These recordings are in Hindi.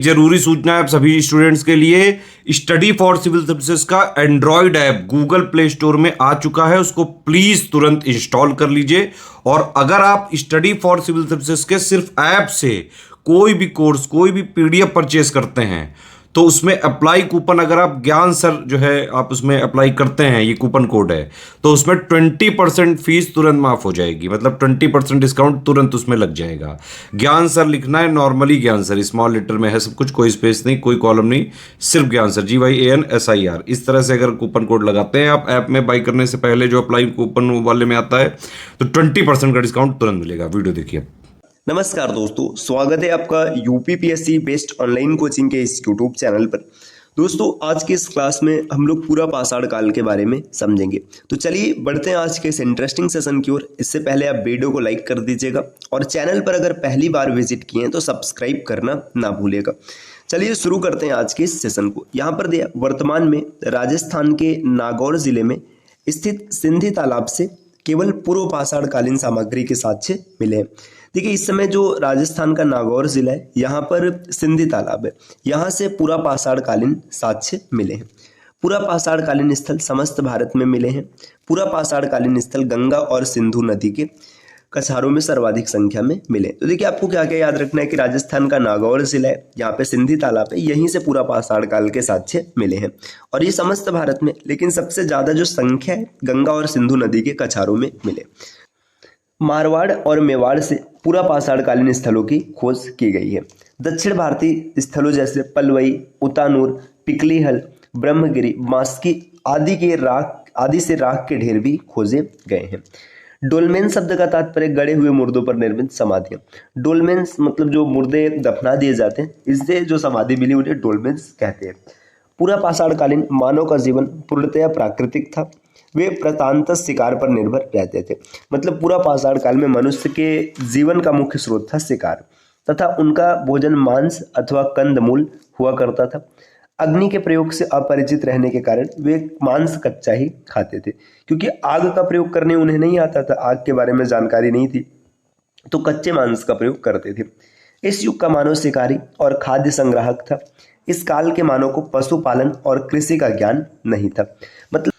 जरूरी सूचना है आप सभी स्टूडेंट्स के लिए। स्टडी फॉर सिविल सर्विसेज का Android app Google play store में आ चुका है, उसको प्लीज तुरंत इंस्टॉल कर लीजिए। और अगर आप स्टडी फॉर सिविल सर्विसेज के सिर्फ ऐप से कोई भी कोर्स, कोई भी पीडीएफ परचेस करते हैं तो उसमें अप्लाई कूपन, अगर आप ज्ञान सर जो है आप उसमें अप्लाई करते हैं, ये कूपन कोड है, तो उसमें 20% फीस तुरंत माफ हो जाएगी। मतलब 20% डिस्काउंट तुरंत उसमें लग जाएगा। ज्ञान सर लिखना है, नॉर्मली ज्ञान सर, स्मॉल लेटर में है सब कुछ, कोई स्पेस नहीं, कोई कॉलम नहीं, सिर्फ ज्ञान सर, GYANSIR। इस तरह से अगर कूपन कोड लगाते हैं आप ऐप में बाई करने से पहले, जो अप्लाई कूपन वाले में आता है, तो 20% का डिस्काउंट तुरंत मिलेगा। वीडियो देखिए। नमस्कार दोस्तों, स्वागत है आपका यूपीपीएससी बेस्ट ऑनलाइन कोचिंग के इस यूट्यूब चैनल पर। दोस्तों, आज की इस क्लास में हम लोग पूरा पाषाण काल के बारे में समझेंगे। तो चलिए बढ़ते हैं आज के इस इंटरेस्टिंग सेशन की ओर। इससे पहले आप वीडियो को लाइक कर दीजिएगा और चैनल पर अगर पहली बार विजिट किए हैं तो सब्सक्राइब करना ना भूलिएगा। चलिए शुरू करते हैं आज के इस सेशन को। यहाँ पर दिया वर्तमान में राजस्थान के नागौर जिले में स्थित सिंधी तालाब से केवल पूर्व पाषाण कालीन सामग्री के साक्ष्य मिले हैं। देखिए, इस समय जो राजस्थान का नागौर जिला है, यहाँ पर सिंधी तालाब है, यहाँ से पूरा पाषाण कालीन साक्ष्य मिले हैं। पूरा पाषाण कालीन स्थल समस्त भारत में मिले हैं। पूरा पाषाण कालीन स्थल गंगा और सिंधु नदी के कछारों में सर्वाधिक संख्या में मिले। तो देखिए, आपको क्या क्या याद रखना है कि राजस्थान का नागौर जिला है, यहाँ पे सिंधी तालाब है, यहीं से पूरा पाषाण काल के साक्ष्य मिले हैं और ये समस्त भारत में, लेकिन सबसे ज्यादा जो संख्या है गंगा और सिंधु नदी के कछारों में मिले। मारवाड़ और मेवाड़ से पूरा पाषाण कालीन स्थलों की खोज की गई है। दक्षिण भारतीय स्थलों जैसे पलवई, उतानूर, पिकलीहल, ब्रह्मगिरी, मास्की आदि से राख के ढेर भी खोजे गए हैं। डोलमेन शब्द का तात्पर्य गड़े हुए मुर्दों पर निर्मित समाधियां। डोलमेन्स मतलब जो मुर्दे दफना दिए जाते हैं, इससे जो समाधि मिली उन्हें डोलमेन्स कहते हैं। पूरा पाषाण कालीन मानव का जीवन पूर्णतया प्राकृतिक था। वे प्रतांत शिकार पर निर्भर रहते थे। मतलब पूरा पाषाण काल में मनुष्य के जीवन का मुख्य स्रोत था शिकार, तथा उनका भोजन मांस अथवा कंदमूल हुआ करता था। अग्नि के प्रयोग से अपरिचित रहने के कारण वे मांस कच्चा ही खाते थे, क्योंकि आग का प्रयोग करने उन्हें नहीं आता था, आग के बारे में जानकारी नहीं थी, तो कच्चे मांस का प्रयोग करते थे। इस युग का मानव शिकारी और खाद्य संग्राहक था। इस काल के मानव को पशुपालन और कृषि का ज्ञान नहीं था। मतलब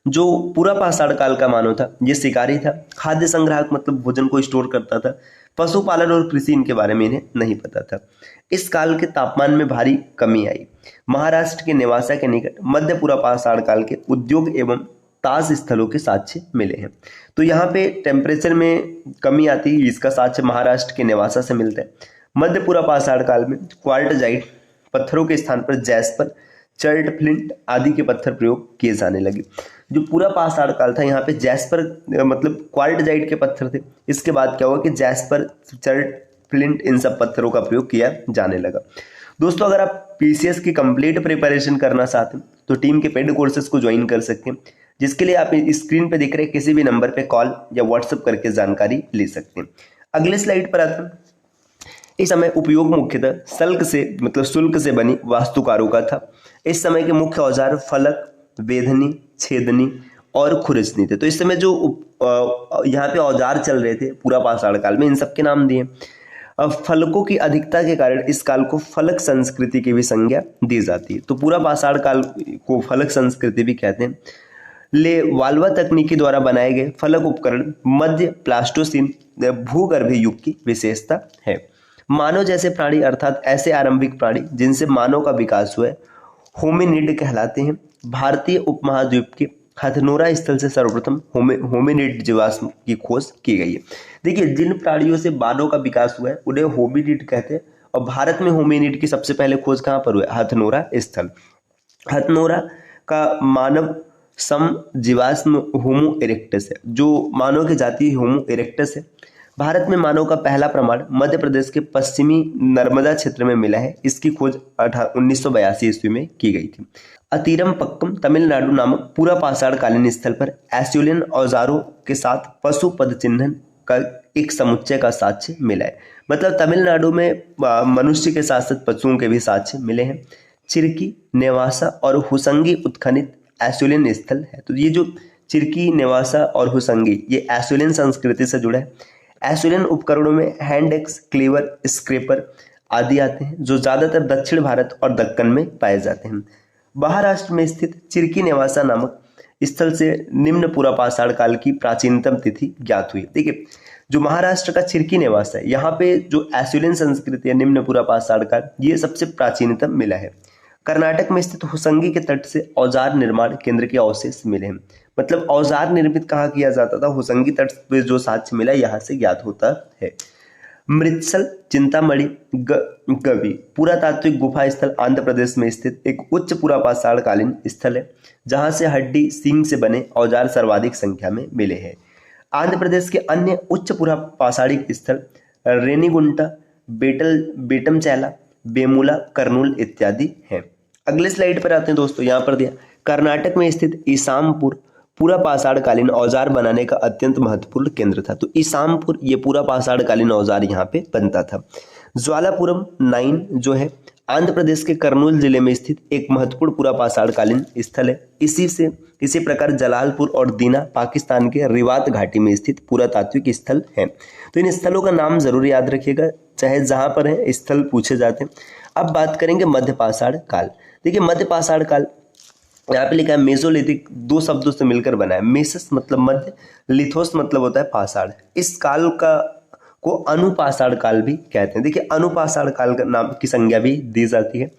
जो पूरा पाषाण काल का मानव था, ये शिकारी था, खाद्य संग्राहक मतलब भोजन को स्टोर करता था, पशुपालन और कृषि इनके बारे में इन्हें नहीं पता था। इस काल के तापमान में भारी कमी आई। महाराष्ट्र के नेवासा के निकट मध्य पूरा पाषाण काल के उद्योग एवं ताश स्थलों के साक्ष्य मिले हैं। तो यहाँ पे टेम्परेचर में कमी आती है, इसका साक्ष्य महाराष्ट्र के नेवासा से मिलता है। मध्य पूरा पाषाण काल में क्वार्टजाइट पत्थरों के स्थान पर जैस्पर, चर्ट फ्लिंट आदि के पत्थर प्रयोग किए जाने लगे। जो पूरा पाषाण काल था, यहाँ पे जैस्पर मतलब क्वार्टजाइट के पत्थर थे। इसके बाद क्या हुआ कि जैस्पर, चर्ट, फ्लिंट इन सब पत्थरों का प्रयोग किया जाने लगा। दोस्तों, अगर आप पीसीएस की कंप्लीट प्रिपरेशन करना चाहते हैं तो टीम के पेड कोर्सेज को ज्वाइन कर सकते हैं, जिसके लिए आप स्क्रीन पे दिख रहे किसी भी नंबर पे कॉल या व्हाट्सएप करके जानकारी ले सकते हैं। अगले स्लाइड पर आते हैं। इस समय उपयोग मुख्यतः शुल्क से बनी वास्तुकारों का था। इस समय के मुख्य औजार फलक, वेधनी, छेदनी और खुरचनी थे। तो इस समय जो यहाँ पे औजार चल रहे थे पूरा पाषाण काल में, इन सब के नाम दिए। अब फलकों की अधिकता के कारण इस काल को फलक संस्कृति की भी संज्ञा दी जाती है। तो पूरा पाषाण काल को फलक संस्कृति भी कहते हैं। वाल्वा तकनीकी द्वारा बनाए गए फलक उपकरण मध्य प्लास्टोसीन भूगर्भीय युग की विशेषता है। मानव जैसे प्राणी अर्थात ऐसे आरंभिक प्राणी जिनसे मानव का विकास हुआ है, होमिनिड कहलाते हैं। भारतीय उपमहाद्वीप के हथनोरा स्थल से सर्वप्रथम होमिनिड जीवाश्म की खोज की गई है। देखिए, जिन प्राणियों से मानव का विकास हुआ है उन्हें होमिनिड कहते हैं, और भारत में होमिनिड की सबसे पहले खोज कहाँ पर हुआ है? हथनोरा स्थल। हथनोरा का मानव सम जीवाश्म होमो इरेक्टस है, जो मानव की जाति होमो इरेक्टस है। भारत में मानव का पहला प्रमाण मध्य प्रदेश के पश्चिमी नर्मदा क्षेत्र में मिला है। इसकी खोज 1982 ईस्वी में की गई थी। अतीरम पक्कम तमिलनाडु नामक पूरा पाषाण कालीन स्थल पर एस्यूलियन औजारों के साथ पशु पद चिन्ह का एक समुच्चय का साक्ष्य मिला है। मतलब तमिलनाडु में मनुष्य के साथ साथ पशुओं के भी साक्ष्य मिले हैं। चिरकी, नेवासा और हुसंगी उत्खनित एस्यूलियन स्थल है। तो ये जो चिरकी, नेवासा और हुसंगी, ये एस्यूलियन संस्कृति से जुड़ा है। एस्यूलियन उपकरणों में हैंड एक्स, क्लीवर, स्क्रेपर आदि आते हैं, जो ज्यादातर दक्षिण भारत और दक्कन में पाए जाते हैं। महाराष्ट्र में स्थित चिरकी नेवासा नामक स्थल से निम्न पूरा पाषाण काल की प्राचीनतम तिथि ज्ञात हुई। देखिए, जो महाराष्ट्र का चिरकी नेवासा है, यहाँ पे जो एस्युलिन संस्कृति है, निम्न पूरा पाषाण काल, ये सबसे प्राचीनतम मिला है। कर्नाटक में स्थित होसंगी के तट से औजार निर्माण केंद्र के अवशेष मिले हैं। मतलब औजार निर्मित कहाँ किया जाता था? होसंगी तट पे जो साक्ष्य मिला यहाँ से ज्ञात होता है। मृत्सल चिंतामणि गवि पुरातात्विक गुफा स्थल आंध्र प्रदेश में स्थित एक उच्च पुरापाषाण कालीन स्थल है, जहां से हड्डी सींग से बने औजार सर्वाधिक संख्या में मिले हैं। आंध्र प्रदेश के अन्य उच्च पुरापाषाणिक स्थल रेनीगुंटा, बेटमचैला, बेमुला, कर्नूल इत्यादि हैं। अगले स्लाइड पर आते हैं दोस्तों। यहाँ पर दिया कर्नाटक में स्थित ईसामपुर पूरा पाषाण कालीन औजार बनाने का अत्यंत महत्वपूर्ण केंद्र था। तो ईसामपुर ये पूरा पाषाण कालीन औजार यहाँ पे बनता था। ज्वालापुरम 9 जो है आंध्र प्रदेश के कर्नूल जिले में स्थित एक महत्वपूर्ण पूरा पाषाण कालीन स्थल है। इसी प्रकार जलालपुर और दीना पाकिस्तान के रिवात घाटी में स्थित पुरातात्विक स्थल है। तो इन स्थलों का नाम जरूर याद रखिएगा, चाहे जहां पर है स्थल पूछे जाते हैं। अब बात करेंगे मध्य पाषाण काल। देखिए, मध्य पाषाण काल यहाँ पे लिखा है मेसोलिथिक, दो शब्दों से मिलकर बना है। मेसस मतलब मध्य, लिथोस मतलब होता है पाषाण। इस काल को अनुपाषाण काल भी कहते हैं। देखिए, अनुपाषाण काल का नाम की संज्ञा भी दी जाती है।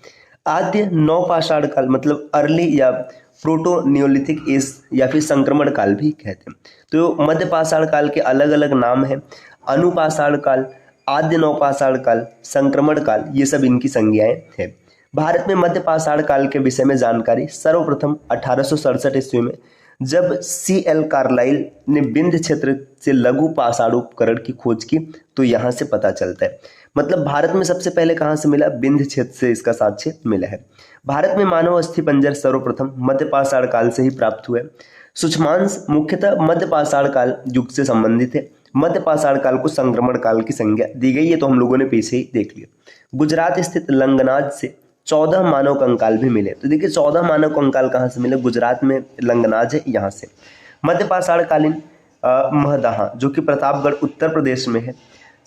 आद्य नवपाषाण काल मतलब अर्ली या प्रोटो नियोलिथिक एज या फिर संक्रमण काल भी कहते हैं। तो मध्य पाषाण काल के अलग अलग नाम हैं। अनुपाषाण काल, आद्य नवपाषाण काल, संक्रमण काल, ये सब इनकी संज्ञाएं हैं। भारत में मध्य पाषाण काल के विषय में जानकारी सर्वप्रथम 1867 ईस्वी में जब C.L. कार्लाइल ने विंध्य क्षेत्र से लघु पाषाण उपकरण की खोज की, तो यहाँ से पता चलता है। मतलब भारत में सबसे पहले कहाँ से मिला? विंध्य क्षेत्र से इसका साक्ष्य मिला है। भारत में मानव अस्थिपंजर सर्वप्रथम मध्य पाषाण काल से ही प्राप्त हुए। सूक्ष्मांश मुख्यतः मध्य पाषाण काल युग से संबंधित है। मध्य पाषाण काल को संक्रमण काल की संज्ञा दी गई है, तो हम लोगों ने पीछे ही देख लिया। गुजरात स्थित लंगनाज से 14 मानव कंकाल भी मिले। तो देखिए, 14 मानव कंकाल कहाँ से मिले? गुजरात में लंगनाज है, यहाँ से। मध्य पाषाण कालीन महदहा जो कि प्रतापगढ़ उत्तर प्रदेश में है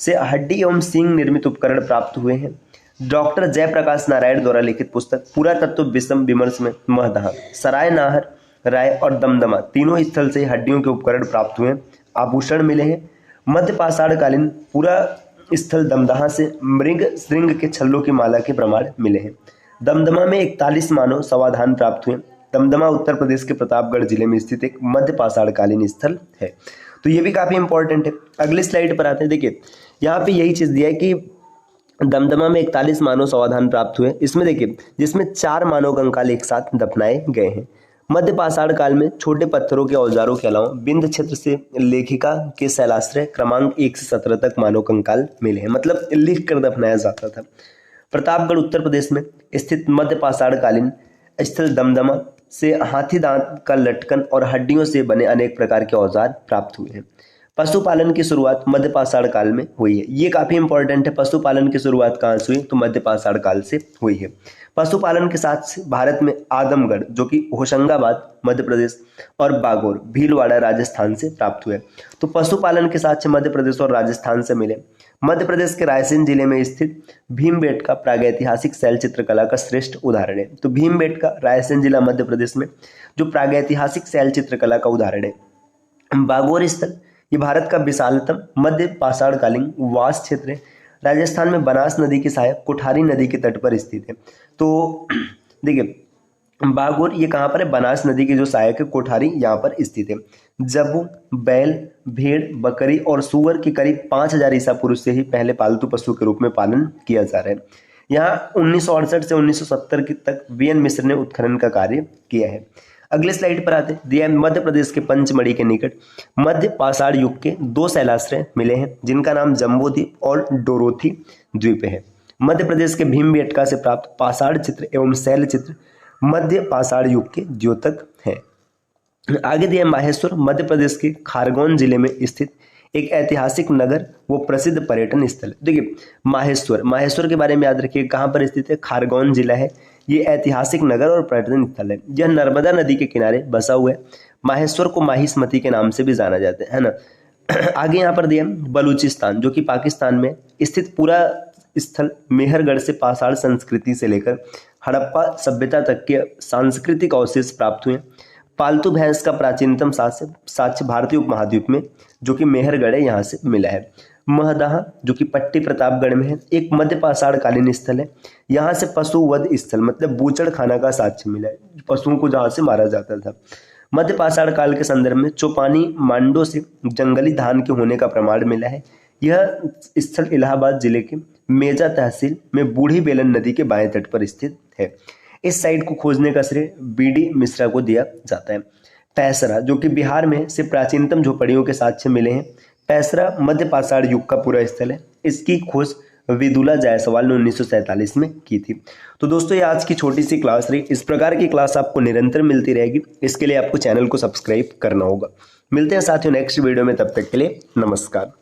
से हड्डी एवं सींग निर्मित उपकरण प्राप्त हुए हैं। डॉक्टर जयप्रकाश नारायण द्वारा लिखित पुस्तक पुरातत्व विषम विमर्श में महदहा, सराय नाहर, राय और दमदमा तीनों स्थल से हड्डियों के उपकरण प्राप्त हुए हैं। आभूषण मिले हैं। मध्य पाषाण कालीन पूरा स्थल दमदहा से मृग श्रृंग के छल्लों की माला के प्रमाण मिले हैं। दमदमा में 41 मानव समाधान प्राप्त हुए। दमदमा उत्तर प्रदेश के प्रतापगढ़ जिले में स्थित एक मध्य पाषाण कालीन स्थल है। तो ये भी काफी इंपॉर्टेंट है। अगले स्लाइड पर आते हैं। देखिए, यहाँ पे यही चीज दिया है कि दमदमा में 41 मानव समाधान प्राप्त हुए। इसमें देखिए, जिसमें 4 मानव कंकाल एक साथ दफनाए गए हैं। मध्य पाषाण काल में छोटे पत्थरों के औजारों के अलावा विंध्य क्षेत्र से लेखिका के शैलाश्रय क्रमांक 1 से 17 तक मानव कंकाल मिले हैं। मतलब लिख कर दफनाया जाता था। प्रतापगढ़ उत्तर प्रदेश में स्थित मध्य पाषाण कालीन स्थल दमदमा से हाथी दांत का लटकन और हड्डियों से बने अनेक प्रकार के औजार प्राप्त हुए हैं। पशुपालन की शुरुआत मध्य पाषाण काल में हुई है। ये काफी इंपॉर्टेंट है। पशुपालन की शुरुआत कहाँ से हुई? तो मध्य पाषाण काल से हुई है। पशुपालन के साथ भारत में आदमगढ़ जो कि होशंगाबाद मध्य प्रदेश और बागोर भीलवाड़ा राजस्थान से प्राप्त हुए। तो पशुपालन के साथ मध्य प्रदेश और राजस्थान से मिले। मध्य प्रदेश के रायसेन जिले में स्थित भीमबेटका प्रागैतिहासिक शैल चित्रकला का श्रेष्ठ उदाहरण है। तो भीमबेटका रायसेन जिला मध्य प्रदेश में जो प्रागैतिहासिक शैल चित्रकला का उदाहरण है। बागोर स्थल ये भारत का विशालतम मध्य पाषाण कालीन वास क्षेत्र है। राजस्थान में बनास नदी की सहायक कोठारी नदी के तट पर स्थित है। तो देखिए, बागोर ये कहाँ पर है? बनास नदी की जो सहायक है कोठारी, यहाँ पर स्थित है। जबू, बैल, भेड़, बकरी और सूअर की करीब 5000 ईसा पूर्व से ही पहले पालतू पशु के रूप में पालन किया जा रहा है। यहाँ 1968 से 1970 तक वीएन मिश्र ने उत्खनन का कार्य किया है। अगले स्लाइड पर आते हैं। दिया मध्य प्रदेश के पंचमढ़ी के निकट मध्य पाषाण युग के 2 शैलाश्रय मिले हैं, जिनका नाम जम्बो द्वीप और डोरोथी द्वीप है। मध्य प्रदेश के भीमबेटका से प्राप्त पाषाण चित्र एवं शैल चित्र मध्य पाषाण युग के द्योतक हैं। आगे दिया माहेश्वर मध्य प्रदेश के खारगोन जिले में स्थित एक ऐतिहासिक नगर वो प्रसिद्ध पर्यटन स्थल। देखिए, माहेश्वर के बारे में याद रखिए, कहाँ पर स्थित है? खारगोन जिला है। ये ऐतिहासिक नगर और पर्यटन स्थल है। यह नर्मदा नदी के किनारे बसा हुआ है। माहेश्वर को माहिस्मती के नाम से भी जाना जाता है ना। आगे यहाँ पर दिया बलूचिस्तान जो कि पाकिस्तान में स्थित पूरा स्थल मेहरगढ़ से पाषाण संस्कृति से लेकर हड़प्पा सभ्यता तक के सांस्कृतिक अवशेष प्राप्त हुए। पालतू भैंस का प्राचीनतम साक्ष्य भारतीय उपमहाद्वीप में जो कि मेहरगढ़ है यहाँ से मिला है। महदाह जो कि पट्टी प्रतापगढ़ में है, एक मध्य पाषाण कालीन स्थल है। यहाँ से पशु वध स्थल मतलब बूचड़ खाना का साक्ष्य मिला है, पशुओं को जहाँ से मारा जाता था। मध्य पाषाण काल के संदर्भ में चौपानी मांडो से जंगली धान के होने का प्रमाण मिला है। यह स्थल इलाहाबाद जिले के मेजा तहसील में बूढ़ी बेलन नदी के बाएं तट पर स्थित है। इस साइट को खोजने का श्रेय बीडी मिश्रा को दिया जाता है। पैसरा जो कि बिहार में से प्राचीनतम झोपड़ियों के साक्ष्य मिले हैं। पैसरा मध्य पाषाण युग का पूरा स्थल है। इसकी खोज विदुला जायसवाल ने 1947 में की थी। तो दोस्तों ये आज की छोटी सी क्लास रही। इस प्रकार की क्लास आपको निरंतर मिलती रहेगी, इसके लिए आपको चैनल को सब्सक्राइब करना होगा। मिलते हैं साथियों नेक्स्ट वीडियो में, तब तक के लिए नमस्कार।